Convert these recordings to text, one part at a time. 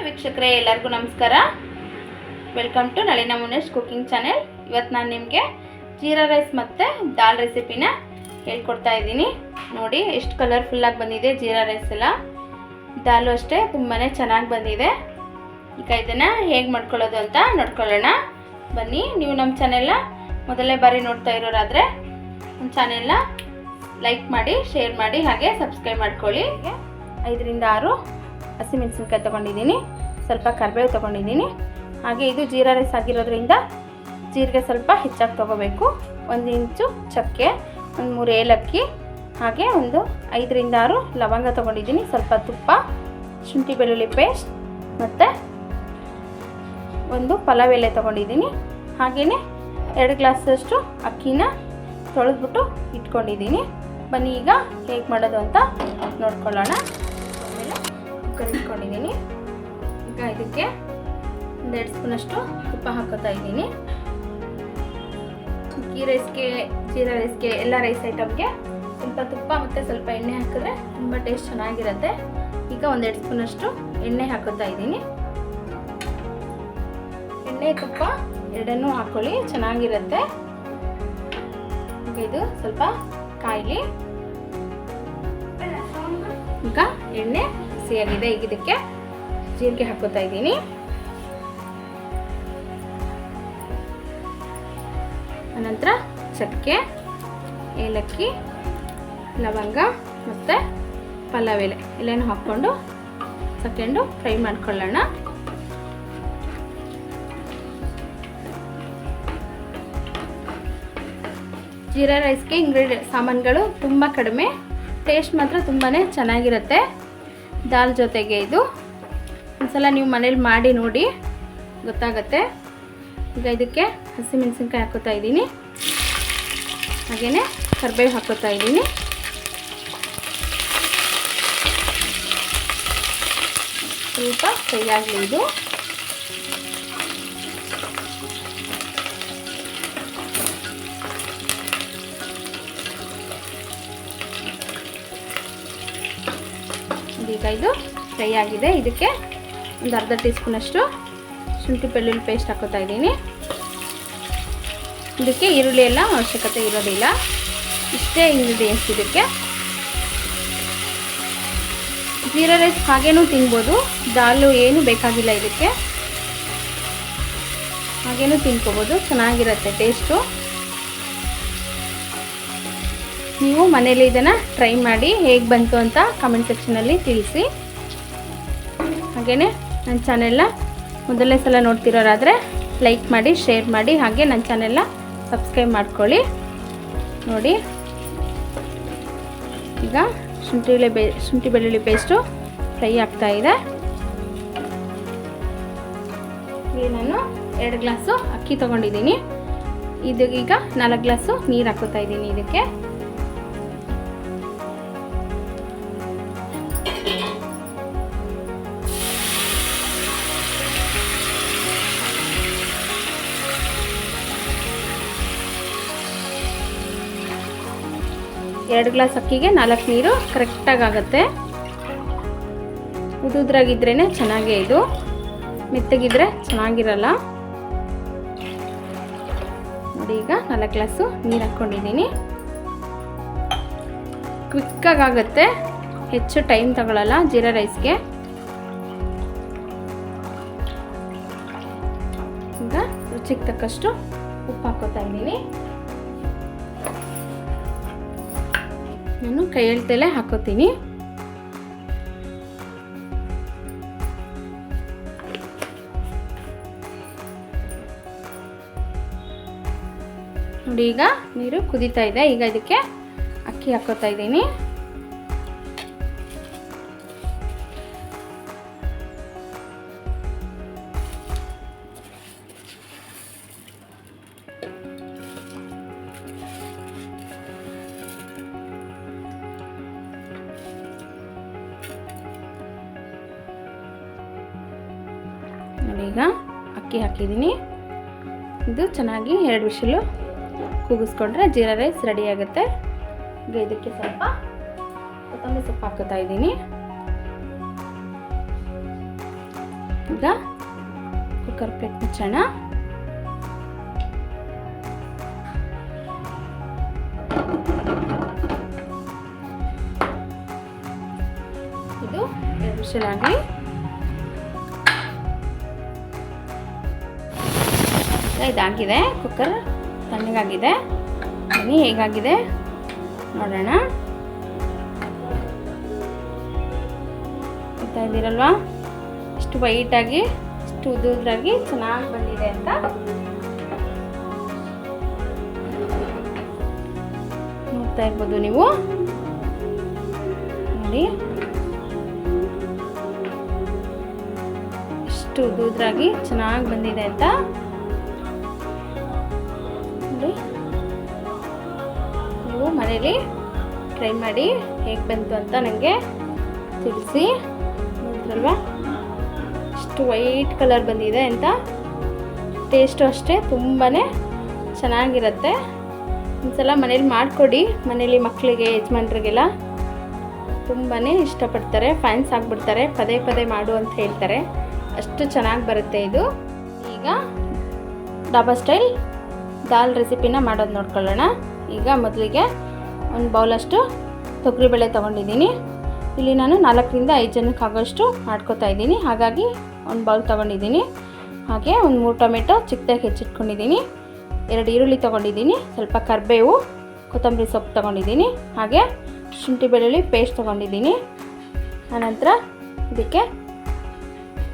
ವೀಕ್ಷಕರೇ, ಎಲ್ಲರಿಗೂ ನಮಸ್ಕಾರ. Welcome to Nalina Munesh cooking channel. ಇವತ್ತು ನಾನು ನಿಮಗೆ ಜೀರಾ ರೈಸ್ ಮತ್ತು ದಾಲ್ ರೆಸಿಪಿನ ಹೇಳ್ಕೊಡ್ತಾ ಇದ್ದೀನಿ. ನೋಡಿ ಎಷ್ಟು ಕಲರ್ಫುಲ್ಲಾಗಿ ಬಂದಿದೆ ಜೀರಾ ರೈಸ್ ಎಲ್ಲ. ದಾಲು ಅಷ್ಟೇ ತುಂಬಾ ಚೆನ್ನಾಗಿ ಬಂದಿದೆ. ಈಗ ಇದನ್ನು ಹೇಗೆ ಮಾಡ್ಕೊಳ್ಳೋದು ಅಂತ ನೋಡ್ಕೊಳ್ಳೋಣ ಬನ್ನಿ. ನೀವು ನಮ್ಮ ಚಾನೆಲ್ನ ಮೊದಲನೇ ಬಾರಿ ನೋಡ್ತಾ ಇರೋರಾದರೆ ನಮ್ಮ ಚಾನೆಲ್ನ ಲೈಕ್ ಮಾಡಿ, ಶೇರ್ ಮಾಡಿ, ಹಾಗೆ ಸಬ್ಸ್ಕ್ರೈಬ್ ಮಾಡ್ಕೊಳ್ಳಿ. 5ರಿಂದ 6 ಹಸಿಮೆಣಸಿನ್ಕಾಯಿ ತೊಗೊಂಡಿದ್ದೀನಿ, ಸ್ವಲ್ಪ ಕರಿಬೇವು ತೊಗೊಂಡಿದ್ದೀನಿ. ಹಾಗೆ ಇದು ಜೀರಾ ರೈಸ್ ಆಗಿರೋದ್ರಿಂದ ಜೀರಿಗೆ ಸ್ವಲ್ಪ ಹೆಚ್ಚಾಗಿ ತೊಗೋಬೇಕು. 1 ಇಂಚು ಚಕ್ಕೆ, ಒಂದು 3 ಏಲಕ್ಕಿ, ಹಾಗೆ ಒಂದು 5ರಿಂದ 6 ಲವಂಗ ತೊಗೊಂಡಿದ್ದೀನಿ, ಸ್ವಲ್ಪ ತುಪ್ಪ, ಶುಂಠಿ ಬೆಳ್ಳುಳ್ಳಿ ಪೇಸ್ಟ್ ಮತ್ತು ಒಂದು ಪಲಾವ್ ಎಲೆ ತೊಗೊಂಡಿದ್ದೀನಿ. ಹಾಗೆಯೇ 2 ಗ್ಲಾಸಷ್ಟು ಅಕ್ಕಿನ ತೊಳೆದ್ಬಿಟ್ಟು ಇಟ್ಕೊಂಡಿದ್ದೀನಿ. ಬನ್ನಿ ಈಗ ಹೇಗೆ ಮಾಡೋದು ಅಂತ ನೋಡ್ಕೊಳ್ಳೋಣ. ಆಮೇಲೆ ಕುಕ್ಕರ್ ಇಟ್ಕೊಂಡಿದ್ದೀನಿ. ಈಗ ಇದಕ್ಕೆ 1 ಸ್ಪೂನಷ್ಟು ತುಪ್ಪ ಹಾಕೋತಾ ಇದ್ದೀನಿ. ಜೀರಾ ರೈಸ್ಗೆ ಎಲ್ಲ ರೈಸ್ ಐಟಮ್ಗೆ ಸ್ವಲ್ಪ ತುಪ್ಪ ಮತ್ತು ಸ್ವಲ್ಪ ಎಣ್ಣೆ ಹಾಕಿದ್ರೆ ತುಂಬ ಟೇಸ್ಟ್ ಚೆನ್ನಾಗಿರುತ್ತೆ. ಈಗ 1 ಸ್ಪೂನಷ್ಟು ಎಣ್ಣೆ ಹಾಕೋತಾ ಇದ್ದೀನಿ. ಎಣ್ಣೆ ತುಪ್ಪ ಎರಡನ್ನೂ ಹಾಕ್ಕೊಳ್ಳಿ, ಚೆನ್ನಾಗಿರುತ್ತೆ. ಇದು ಸ್ವಲ್ಪ ಕಾಯಿಲಿ. ಈಗ ಎಣ್ಣೆ ಸಿಯಾಗಿದೆ. ಈಗ ಇದಕ್ಕೆ ಜೀರಿಗೆ ಹಾಕೋತಾ ಇದ್ದೀನಿ. ಅನಂತರ ಚಕ್ಕೆ, ಏಲಕ್ಕಿ, ಲವಂಗ ಮತ್ತು ಪಲಾವ್ ಎಲೆ ಎಲ್ಲನೂ ಹಾಕ್ಕೊಂಡು ಸೆಕೆಂಡು ಫ್ರೈ ಮಾಡ್ಕೊಳ್ಳೋಣ. ಜೀರಾ ರೈಸ್ಗೆ ಸಾಮಾನುಗಳು ತುಂಬ ಕಡಿಮೆ, ಟೇಸ್ಟ್ ಮಾತ್ರ ತುಂಬಾ ಚೆನ್ನಾಗಿರುತ್ತೆ. ದಾಲ್ ಜೊತೆಗೆ ಇದು ಒಂದ್ಸಲ ನೀವು ಮನೇಲಿ ಮಾಡಿ ನೋಡಿ, ಗೊತ್ತಾಗುತ್ತೆ. ಈಗ ಇದಕ್ಕೆ ಹಸಿಮೆಣಸಿನ್ಕಾಯಿ ಹಾಕೋತಾ ಇದ್ದೀನಿ, ಹಾಗೆಯೇ ಕರಿಬೇವು ಹಾಕೋತಾ ಇದ್ದೀನಿ. ಸ್ವಲ್ಪ ಫ್ರೈ ಆಗಲಿ ಇದು. ಈಗ ಇದು ಫ್ರೈ ಆಗಿದೆ. ಇದಕ್ಕೆ ಒಂದು ಅರ್ಧ ಟೀ ಸ್ಪೂನಷ್ಟು ಶುಂಠಿ ಬೆಳ್ಳುಳ್ಳಿ ಪೇಸ್ಟ್ ಹಾಕೋತಾ ಇದ್ದೀನಿ. ಇದಕ್ಕೆ ಈರುಳ್ಳಿ ಎಲ್ಲ ಅವಶ್ಯಕತೆ ಇರೋದಿಲ್ಲ, ಇಷ್ಟೇ ಇಂಗ್ರೀಡಿಯೆಂಟ್ಸ್ ಇದಕ್ಕೆ. ಜೀರಾ ರೈಸ್ ಹಾಗೇನೂ ತಿನ್ಬೋದು, ದಾಲು ಏನು ಬೇಕಾಗಿಲ್ಲ ಇದಕ್ಕೆ, ಹಾಗೇನೂ ತಿನ್ಕೋಬೋದು, ಚೆನ್ನಾಗಿರುತ್ತೆ ಟೇಸ್ಟು. ನೀವು ಮನೇಲಿ ಇದನ್ನು ಟ್ರೈ ಮಾಡಿ ಹೇಗೆ ಬಂತು ಅಂತ ಕಮೆಂಟ್ ಸೆಕ್ಷನಲ್ಲಿ ತಿಳಿಸಿ. ಹಾಗೆಯೇ ನನ್ನ ಚಾನೆಲ್ನ ಮೊದಲನೇ ಸಲ ನೋಡ್ತಿರೋರಾದರೆ ಲೈಕ್ ಮಾಡಿ, ಶೇರ್ ಮಾಡಿ, ಹಾಗೆ ನನ್ನ ಚಾನೆಲ್ನ ಸಬ್ಸ್ಕ್ರೈಬ್ ಮಾಡ್ಕೊಳ್ಳಿ. ನೋಡಿ ಈಗ ಶುಂಠಿ ಬೆಳ್ಳುಳ್ಳಿ ಪೇಸ್ಟು ಫ್ರೈ ಆಗ್ತಾಯಿದೆ. ನಾನು 2 ಗ್ಲಾಸು ಅಕ್ಕಿ ತೊಗೊಂಡಿದ್ದೀನಿ. ಇದು ಈಗ 4 ಗ್ಲಾಸು ನೀರು ಹಾಕೋತಾ ಇದ್ದೀನಿ ಇದಕ್ಕೆ. ಎರಡು ಗ್ಲಾಸ್ ಅಕ್ಕಿಗೆ 4 ನೀರು ಕರೆಕ್ಟಾಗಿ ಆಗುತ್ತೆ. ಉದುದ್ರಾಗಿದ್ರೇ ಚೆನ್ನಾಗೇ, ಇದು ಮೆತ್ತಗಿದ್ರೆ ಚೆನ್ನಾಗಿರಲ್ಲ. ನೋಡಿ ಈಗ 4 ಗ್ಲಾಸು ನೀರು ಹಾಕ್ಕೊಂಡಿದ್ದೀನಿ. ಕ್ವಿಕ್ಕಾಗುತ್ತೆ, ಹೆಚ್ಚು ಟೈಮ್ ತಗೊಳ್ಳಲ್ಲ ಜೀರಾ ರೈಸ್ಗೆ. ಈಗ ರುಚಿಗೆ ತಕ್ಕಷ್ಟು ಉಪ್ಪು ಹಾಕೋತಾ ಇದ್ದೀನಿ. ನಾನು ಕೈ ಎಳ್ತಲೇ ಹಾಕೋತೀನಿ. ನೋಡಿ ಈಗ ನೀರು ಕುದೀತಾ ಇದೆ. ಈಗ ಇದಕ್ಕೆ ಅಕ್ಕಿ ಹಾಕೋತಾ ಇದ್ದೀನಿ. ಈಗ ಅಕ್ಕಿ ಹಾಕಿದ್ದೀನಿ. ಇದು ಚೆನ್ನಾಗಿ 2 ವಿಷಲು ಕೂಗಿಸ್ಕೊಂಡ್ರೆ ಜೀರಾ ರೈಸ್ ರೆಡಿ ಆಗುತ್ತೆ. ಈಗ ಇದಕ್ಕೆ ಸ್ವಲ್ಪ ಕೊತ್ತಂಬರಿ ಸೊಪ್ಪು ಹಾಕೋತಾ ಇದ್ದೀನಿ. ಈಗ ಕುಕ್ಕರ್ ಪ್ಲೇಟ್ ಮುಚ್ಚೋಣ. ಇದು 2 ವಿಷಲ್ ಆಗಲಿ. ಇದಾಗಿದೆ, ಕುಕ್ಕರ್ ತಣ್ಣಗಾಗಿದೆ. ಬನ್ನಿ ಹೇಗಾಗಿದೆ ನೋಡೋಣ. ಗೊತ್ತಾ ಇದ್ದೀರಲ್ವಾ ಎಷ್ಟು ವೈಟಾಗಿ, ಎಷ್ಟು ಉದುರಾಗಿ ಚೆನ್ನಾಗಿ ಬಂದಿದೆ ಅಂತ. ನೋಡ್ತಾ ಇರ್ಬೋದು ನೀವು ನೋಡಿ ಎಷ್ಟು ಉದುರಾಗಿ ಚೆನ್ನಾಗಿ ಬಂದಿದೆ ಅಂತ. ನೀವು ಮನೇಲಿ ಟ್ರೈ ಮಾಡಿ ಹೇಗೆ ಬಂತು ಅಂತ ನನಗೆ ತಿಳಿಸಿ. ನೋಡಿದ್ರಲ್ವಾ ಎಷ್ಟು ವೈಟ್ ಕಲರ್ ಬಂದಿದೆ ಅಂತ. ಟೇಸ್ಟು ಅಷ್ಟೇ ತುಂಬಾ ಚೆನ್ನಾಗಿರುತ್ತೆ. ಒಂದ್ಸಲ ಮನೇಲಿ ಮಾಡಿಕೊಡಿ. ಮನೇಲಿ ಮಕ್ಕಳಿಗೆ, ಯಜಮಾನ್ರಿಗೆಲ್ಲ ತುಂಬಾ ಇಷ್ಟಪಡ್ತಾರೆ, ಫ್ಯಾನ್ಸ್ ಆಗಿಬಿಡ್ತಾರೆ. ಪದೇ ಪದೇ ಮಾಡು ಅಂತ ಹೇಳ್ತಾರೆ, ಅಷ್ಟು ಚೆನ್ನಾಗಿ ಬರುತ್ತೆ ಇದು. ಈಗ ಡಾಬಾ ಸ್ಟೈಲ್ ದಾಲ್ ರೆಸಿಪಿನ ಮಾಡೋದು ನೋಡ್ಕೊಳ್ಳೋಣ. ಈಗ ಮೊದಲಿಗೆ ಒಂದು ಬೌಲಷ್ಟು ತೊಗರಿಬೇಳೆ ತೊಗೊಂಡಿದ್ದೀನಿ. ಇಲ್ಲಿ ನಾನು 4ರಿಂದ 5 ಜನಕ್ಕೆ ಆಗೋಷ್ಟು ಮಾಡ್ಕೋತಾ ಇದ್ದೀನಿ, ಹಾಗಾಗಿ ಒಂದು ಬೌಲ್ ತೊಗೊಂಡಿದ್ದೀನಿ. ಹಾಗೆ ಒಂದು 3 ಟೊಮೆಟೊ ಚಿಕ್ಕದಾಗಿ ಹೆಚ್ಚಿಟ್ಕೊಂಡಿದ್ದೀನಿ. 2 ಈರುಳ್ಳಿ ತೊಗೊಂಡಿದ್ದೀನಿ. ಸ್ವಲ್ಪ ಕರಿಬೇವು, ಕೊತ್ತಂಬರಿ ಸೊಪ್ಪು ತೊಗೊಂಡಿದ್ದೀನಿ. ಹಾಗೆ ಶುಂಠಿ ಬೆಳ್ಳುಳ್ಳಿ ಪೇಸ್ಟ್ ತೊಗೊಂಡಿದ್ದೀನಿ. ಆನಂತರ ಇದಕ್ಕೆ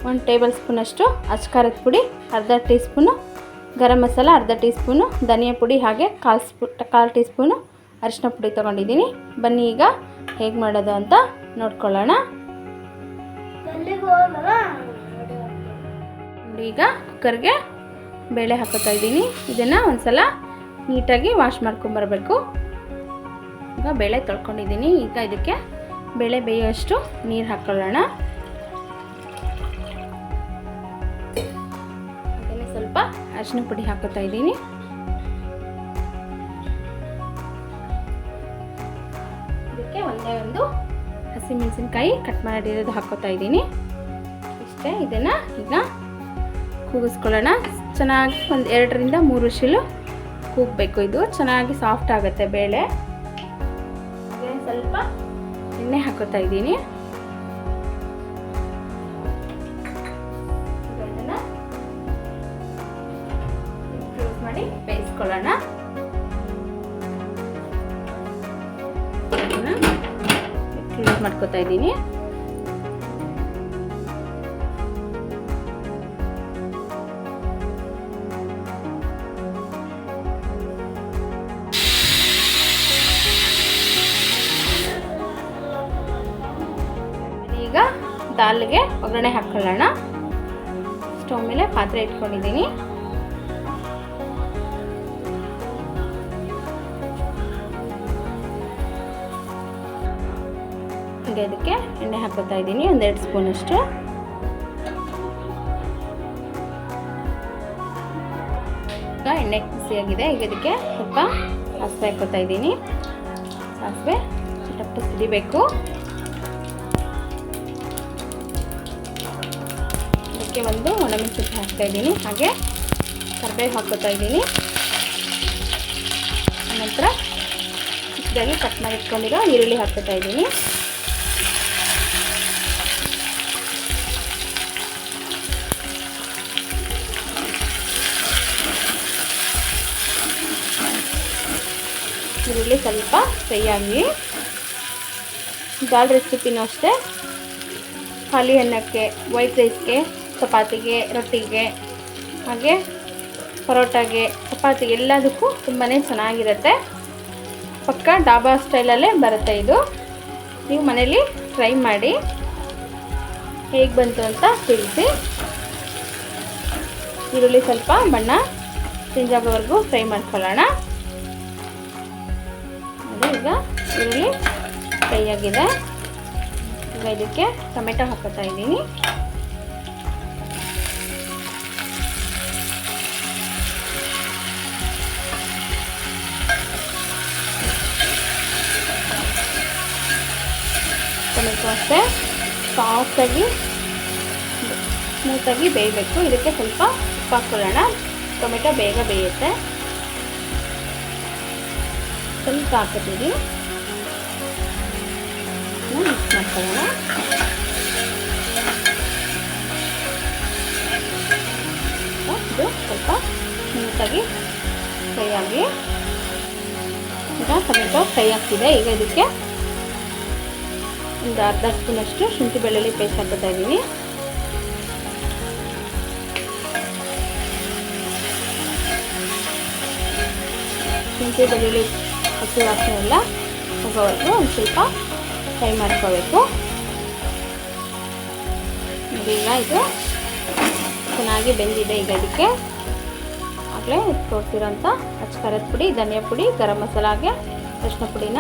1 ಟೇಬಲ್ ಸ್ಪೂನಷ್ಟು ಅಚ್ಕಾರದ ಪುಡಿ, ಅರ್ಧ ಟೀ ಸ್ಪೂನು ಗರಂ ಮಸಾಲ, ಅರ್ಧ ಟೀ ಸ್ಪೂನು ಧನಿಯಾ ಪುಡಿ, ಹಾಗೆ 1/4 ಟೀ ಸ್ಪೂನು ಅರಿಶಿನ ಪುಡಿ ತೊಗೊಂಡಿದ್ದೀನಿ. ಬನ್ನಿ ಈಗ ಹೇಗೆ ಮಾಡೋದು ಅಂತ ನೋಡ್ಕೊಳ್ಳೋಣ. ಈಗ ಕುಕ್ಕರ್ಗೆ ಬೇಳೆ ಹಾಕೋತಾ ಇದ್ದೀನಿ. ಇದನ್ನು ಒಂದ್ಸಲ ನೀಟಾಗಿ ವಾಶ್ ಮಾಡ್ಕೊಂಬರ್ಬೇಕು. ಈಗ ಬೇಳೆ ತೊಳ್ಕೊಂಡಿದ್ದೀನಿ. ಈಗ ಇದಕ್ಕೆ ಬೇಳೆ ಬೇಯೋಷ್ಟು ನೀರು ಹಾಕ್ಕೊಳ್ಳೋಣ. ಅದನ್ನು ಸ್ವಲ್ಪ ಅರಿಶಿನ ಪುಡಿ ಹಾಕೋತಾ ಇದ್ದೀನಿ. ಇದಕ್ಕೆ ಒಂದು ಹಸಿಮೆಣಸಿನ್ಕಾಯಿ ಕಟ್ ಮಾಡಿರೋದು ಹಾಕೋತಾ ಇದ್ದೀನಿ. ಇಷ್ಟೇ. ಇದನ್ನು ಈಗ ಕೂಗಿಸ್ಕೊಳ್ಳೋಣ. ಚೆನ್ನಾಗಿ ಒಂದು 2ರಿಂದ 3 ವಿಷಲು ಕೂಗಬೇಕು. ಇದು ಚೆನ್ನಾಗಿ ಸಾಫ್ಟ್ ಆಗುತ್ತೆ ಬೇಳೆ. ಸ್ವಲ್ಪ ಎಣ್ಣೆ ಹಾಕೋತಾ ಇದ್ದೀನಿ. ಇದನ್ನು ಕ್ಲೋಸ್ ಮಾಡಿ ಬೇಯಿಸ್ಕೊಳ್ಳೋಣ. ಕ್ಲೋಸ್ ಮಾಡ್ಕೋತಾ ಇದ್ದೀನಿ. ಈಗ ದಾಲ್ಗೆ ಒಗ್ಗರಣೆ ಹಾಕ್ಕೊಳ್ಳೋಣ. ಸ್ಟವ್ ಮೇಲೆ ಪಾತ್ರೆ ಇಟ್ಕೊಂಡಿದ್ದೀನಿ. ಈಗ ಇದಕ್ಕೆ ಎಣ್ಣೆ ಹಾಕೋತಾ ಇದ್ದೀನಿ, 1-2 ಸ್ಪೂನಷ್ಟು. ಈಗ ಎಣ್ಣೆ ಬಿಸಿಯಾಗಿದೆ. ಈಗ ಇದಕ್ಕೆ ಸ್ವಲ್ಪ ಸಾಸಿವೆ ಹಾಕೋತಾ ಇದ್ದೀನಿ. ಸಾಸಿವೆ ಚಟಪಟ ಸಿಡಿಬೇಕು. ಇದಕ್ಕೆ ಒಂದು ಒಣಮೆಣಸಿನಕಾಯಿ ಹಾಕ್ತಾ ಇದ್ದೀನಿ. ಹಾಗೆ ಕರಿಬೇವು ಹಾಕೋತಾ ಇದ್ದೀನಿ. ನಂತರ ಚಿಕ್ಕದಾಗಿ ಕಟ್ ಮಾಡಿ ಇಟ್ಕೊಂಡಿರೋ ಈರುಳ್ಳಿ ಹಾಕೋತಾ ಇದ್ದೀನಿ. ಈರುಳ್ಳಿ ಸ್ವಲ್ಪ ಫ್ರೈ ಆಗಿ. ದಾಲ್ ರೆಸಿಪಿನೂ ಅಷ್ಟೇ, ಖಾಲಿ ಅನ್ನಕ್ಕೆ, ವೈಟ್ ರೈಸ್ಗೆ, ಚಪಾತಿಗೆ, ರೊಟ್ಟಿಗೆ, ಹಾಗೆ ಪರೋಟಾಗೆ, ಚಪಾತಿಗೆ ಎಲ್ಲದಕ್ಕೂ ತುಂಬಾ ಚೆನ್ನಾಗಿರುತ್ತೆ. ಪಕ್ಕ ಡಾಬಾ ಸ್ಟೈಲಲ್ಲೇ ಬರುತ್ತೆ ಇದು. ನೀವು ಮನೇಲಿ ಟ್ರೈ ಮಾಡಿ ಹೇಗೆ ಬಂತು ಅಂತ ತಿಳಿಸಿ. ಈರುಳ್ಳಿ ಸ್ವಲ್ಪ ಬಣ್ಣ ಚೇಂಜ್ ಆಗೋವರೆಗೂ ಫ್ರೈ ಮಾಡ್ಕೊಳ್ಳೋಣ. ಈಗ ಈರುಳ್ಳಿ ಫ್ರೈ ಆಗಿದೆ. ಈಗ ಇದಕ್ಕೆ ಟೊಮೆಟೊ ಹಾಕೋತಾ ಇದ್ದೀನಿ. ಟೊಮೆಟೊ ಅಷ್ಟೇ ಸಾಫ್ಟಾಗಿ ಸ್ಮೂತಾಗಿ ಬೇಯಬೇಕು. ಇದಕ್ಕೆ ಸ್ವಲ್ಪ ಉಪ್ಪು ಹಾಕ್ಕೊಳ್ಳೋಣ. ಟೊಮೆಟೊ ಬೇಗ ಬೇಯುತ್ತೆ. ಸ್ವಲ್ಪ ಹಾಕಿದ್ದೀವಿ, ಮಿಕ್ಸ್ ಮಾಡ್ಕೊಳ್ಳೋಣ. ಇದು ಸ್ವಲ್ಪ ಸ್ಮೂತಾಗಿ ಫ್ರೈ ಆಗಿ, ಈಗ ಟೊಮೆಟೊ ಫ್ರೈ ಆಗ್ತಿದೆ. ಈಗ ಇದಕ್ಕೆ ಒಂದು ಅರ್ಧ ಸ್ಪೂನಷ್ಟು ಶುಂಠಿ ಬೆಳ್ಳುಳ್ಳಿ ಪೇಸ್ಟ್ ಹಾಕ್ತಾ ಇದ್ದೀನಿ. ಶುಂಠಿ ಬೆಳ್ಳುಳ್ಳಿ ಹಸಿ ವಾಸನೆ ಎಲ್ಲ ಹೋಗೋವರೆಗೂ ಒಂದು ಸ್ವಲ್ಪ ಫ್ರೈ ಮಾಡ್ಕೋಬೇಕು. ಈಗ ಇದು ಚೆನ್ನಾಗಿ ಬೆಂದಿದೆ. ಈಗ ಇದಕ್ಕೆ ಆಗಲೇ ತೋರಿಸಿರೋಂಥ ಅಚ್ಚ ಖಾರದ ಪುಡಿ, ಧನಿಯಾ ಪುಡಿ, ಗರಂ ಮಸಾಲಾಗೆ ಅರಿಶಿನ ಪುಡಿನ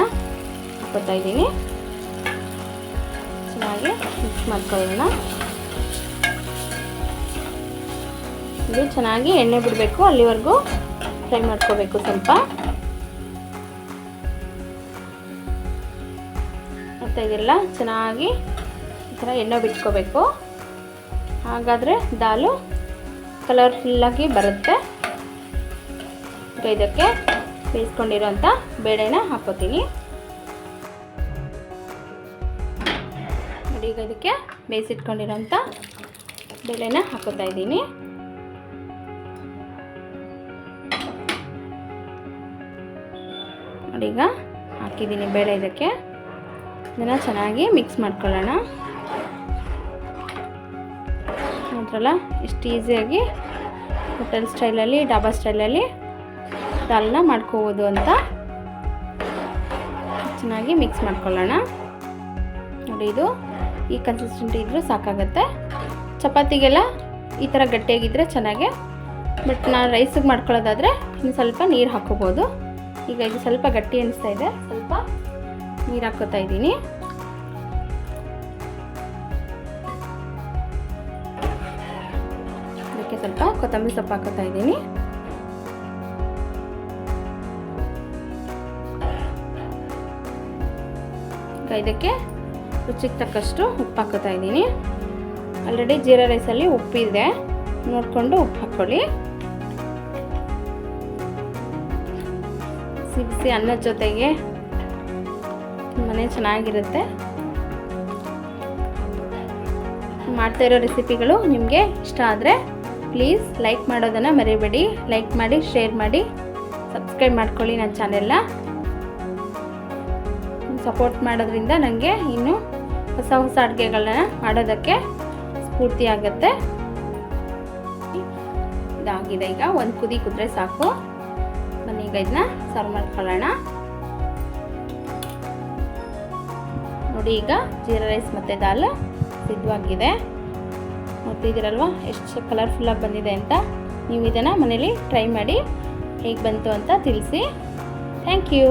ಹಾಕೋತಾ ಇದ್ದೀನಿ. ಚೆನ್ನಾಗಿ ಮಿಕ್ಸ್ ಮಾಡ್ಕೊಳ್ಳೋಣ. ಇದು ಚೆನ್ನಾಗಿ ಎಣ್ಣೆ ಬಿಡಬೇಕು, ಅಲ್ಲಿವರೆಗೂ ಫ್ರೈ ಮಾಡ್ಕೋಬೇಕು. ಸ್ವಲ್ಪ ಮತ್ತು ಇದೆಲ್ಲ ಚೆನ್ನಾಗಿ ಈ ಥರ ಎಣ್ಣೆ ಬಿಟ್ಕೋಬೇಕು. ಹಾಗಾದರೆ ದಾಲು ಕಲರ್ಫುಲ್ಲಾಗಿ ಬರುತ್ತೆ. ಈಗ ಇದಕ್ಕೆ ಬೇಯಿಸ್ಕೊಂಡಿರೋಂಥ ಬೇಳೆನ ಹಾಕೋತೀನಿ. ನೋಡಿ, ಈಗ ಇದಕ್ಕೆ ಬೇಯಿಸಿಟ್ಕೊಂಡಿರೋಂಥ ಬೇಳೆನ ಹಾಕೋತಾ ಇದ್ದೀನಿ. ನೋಡಿ, ಈಗ ಹಾಕಿದ್ದೀನಿ ಬೇಳೆ. ಇದಕ್ಕೆ ಇದನ್ನು ಚೆನ್ನಾಗಿ ಮಿಕ್ಸ್ ಮಾಡ್ಕೊಳ್ಳೋಣ. ನೋಡ್ರಲ್ಲ ಎಷ್ಟು ಈಸಿಯಾಗಿ ಹೋಟೆಲ್ ಸ್ಟೈಲಲ್ಲಿ, ಡಾಬಾ ಸ್ಟೈಲಲ್ಲಿ ದಾಲ್ನ ಮಾಡ್ಕೋಬೋದು ಅಂತ. ಚೆನ್ನಾಗಿ ಮಿಕ್ಸ್ ಮಾಡ್ಕೊಳ್ಳೋಣ. ನೋಡಿ, ಇದು ಈ ಕನ್ಸಿಸ್ಟೆಂಟ್ ಇದ್ದರೂ ಸಾಕಾಗುತ್ತೆ. ಚಪಾತಿಗೆಲ್ಲ ಈ ಥರ ಗಟ್ಟಿಯಾಗಿದ್ದರೆ ಚೆನ್ನಾಗೆ. ಬಟ್ ನಾನು ರೈಸಿಗೆ ಮಾಡ್ಕೊಳ್ಳೋದಾದರೆ ಇನ್ನು ಸ್ವಲ್ಪ ನೀರು ಹಾಕೋಬೋದು. ಈಗ ಇದು ಸ್ವಲ್ಪ ಗಟ್ಟಿ ಅನಿಸ್ತಾ ಇದೆ, ಸ್ವಲ್ಪ ನೀರು ಹಾಕೋತಾ ಇದ್ದೀನಿ. ಅದಕ್ಕೆ ಸ್ವಲ್ಪ ಕೊತ್ತಂಬರಿ ಸೊಪ್ಪು ಹಾಕೋತಾ ಇದ್ದೀನಿ. ಈಗ ಇದಕ್ಕೆ ರುಚಿಗೆ ತಕ್ಕಷ್ಟು ಉಪ್ಪು ಹಾಕೋತಾ ಇದ್ದೀನಿ. ಆಲ್ರೆಡಿ ಜೀರಾ ರೈಸಲ್ಲಿ ಉಪ್ಪಿದೆ, ನೋಡಿಕೊಂಡು ಉಪ್ಪು ಹಾಕ್ಕೊಳ್ಳಿ. ಬಿಸಿ ಅನ್ನದ ಜೊತೆಗೆ ತುಂಬಾ ಚೆನ್ನಾಗಿರುತ್ತೆ. ಮಾಡ್ತಾ ಇರೋ ರೆಸಿಪಿಗಳು ನಿಮಗೆ ಇಷ್ಟ ಆದರೆ ಪ್ಲೀಸ್ ಲೈಕ್ ಮಾಡೋದನ್ನು ಮರಿಬೇಡಿ. ಲೈಕ್ ಮಾಡಿ, ಶೇರ್ ಮಾಡಿ, ಸಬ್ಸ್ಕ್ರೈಬ್ ಮಾಡ್ಕೊಳ್ಳಿ ನನ್ನ ಚಾನೆಲ್ನ. ಸಪೋರ್ಟ್ ಮಾಡೋದ್ರಿಂದ ನನಗೆ ಇನ್ನೂ ಹೊಸ ಹೊಸ ಅಡುಗೆಗಳನ್ನ ಮಾಡೋದಕ್ಕೆ ಸ್ಫೂರ್ತಿ ಆಗುತ್ತೆ. ಇದಾಗಿದೆ. ಈಗ ಒಂದು ಕುದಿ ಕುದ್ರೆ ಸಾಕು. ಬನ್ನಿ, ಈಗ ಇದನ್ನ ಸರ್ವ್ ಮಾಡ್ಕೊಳ್ಳೋಣ. ನೋಡಿ, ಈಗ ಜೀರಾ ರೈಸ್ ಮತ್ತು ದಾಲ್ ಸಿದ್ಧವಾಗಿದೆ. ನೋಡ್ತಿದ್ದೀರಲ್ವ ಎಷ್ಟು ಕಲರ್ಫುಲ್ಲಾಗಿ ಬಂದಿದೆ ಅಂತ. ನೀವು ಇದನ್ನು ಮನೇಲಿ ಟ್ರೈ ಮಾಡಿ, ಹೇಗೆ ಬಂತು ಅಂತ ತಿಳಿಸಿ. Thank you.